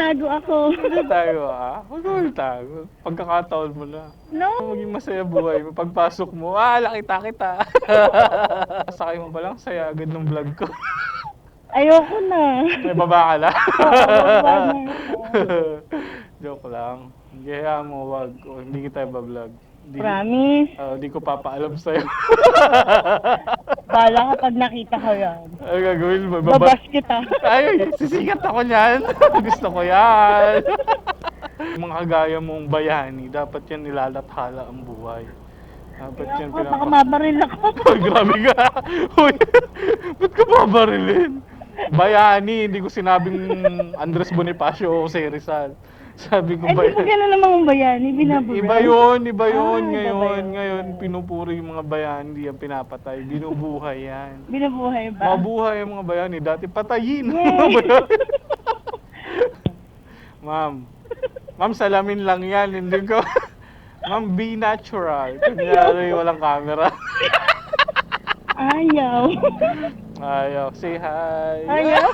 magtatago ako. Hindi tayo Huwag mo itago. Pagkakataon mo na. No? Maging masaya buhay mo. Pagpasok mo, nakita kita. Sakay mo palang, saya agad ng vlog ko. Ayoko na. May baba ka na? baba na ako. Joke lang. Kaya mo, wag. Hindi kita iba-vlog. Promise. Hindi ko papaalam sa'yo. Bala ka pag nakita ko yan. Ano gagawin mo? Babas kita. Ay, sisikat ako niyan. Gusto ko yan. Mga kagaya mong bayani, dapat yan nilalathala ang buhay. Dapat yan Baka mabaril ako. Ay, grabe ka. Uy, ba't ka babarilin? Bayani, hindi ko sinabing Andres Bonifacio o Jose Rizal. Sabi ko Ay, di ba gano'n namang bayani? Binabaril? Iba yun. iba yun. Ngayon, pinupuri yung mga bayani, hindi yan pinapatay. Binubuhay yan. Binubuhay ba? Mabuhay ang mga bayani. Dati patayin ang mga bayani. Ma'am, salamin lang yan. Hindi ko... Ma'am, be natural. Kunyari, walang camera. Ayaw. Say hi. Ayaw?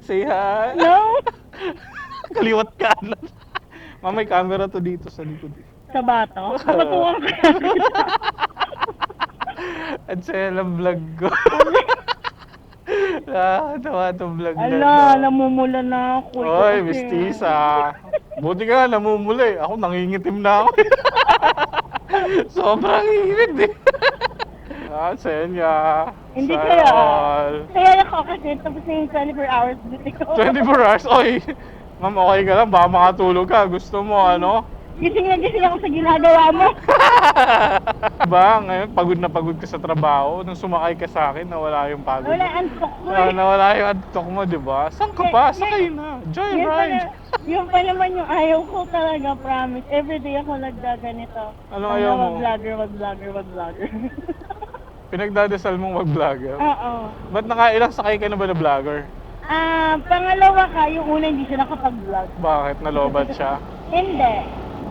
Say hi. No? Kaliwat ka lang. Ma'am, may camera to dito sa likod. Sa bato? Kapatuwang ka. At saya lang vlog ko. Nakakatawa itong vlog na Ala, to. namumula na ako. Oy, mistisa. Buti ka, namumula eh. Ako nangingitim na ako. Sobrang init eh. Senya. Hindi Sana kaya. all. Kaya ako kasi tapos na yung 24 hours duty ko. 24 hours? Oy, ma'am, okay ka lang? Baka makatulog ka. Gusto mo, ano? Gising na gising ako sa ginagawa mo. Diba, ngayon, pagod na pagod ka sa trabaho. Nung sumakay ka sa akin, nawala yung pagod. Wala, antok ko eh. Nawala yung antok mo, diba? Saan ka pa? Sakay na. Joyride. Yung pa naman yung ayaw ko talaga, promise. Everyday ako naggaganito. Anong ayaw mo? Wag vlogger. Pinagdadasal mong mag-vlogger. Oo. Ba't nakailang sakay ka na ba na vlogger? Pangalawa ka, yung una hindi siya nakapag-vlog. Bakit? Nalobat siya? Hindi.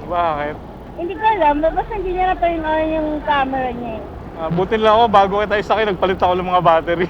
Bakit? Hindi ko alam, basta hindi niya na-turn on yung camera niya eh. Butin lang ako, bago kita isakay, nagpalit ako ng mga battery.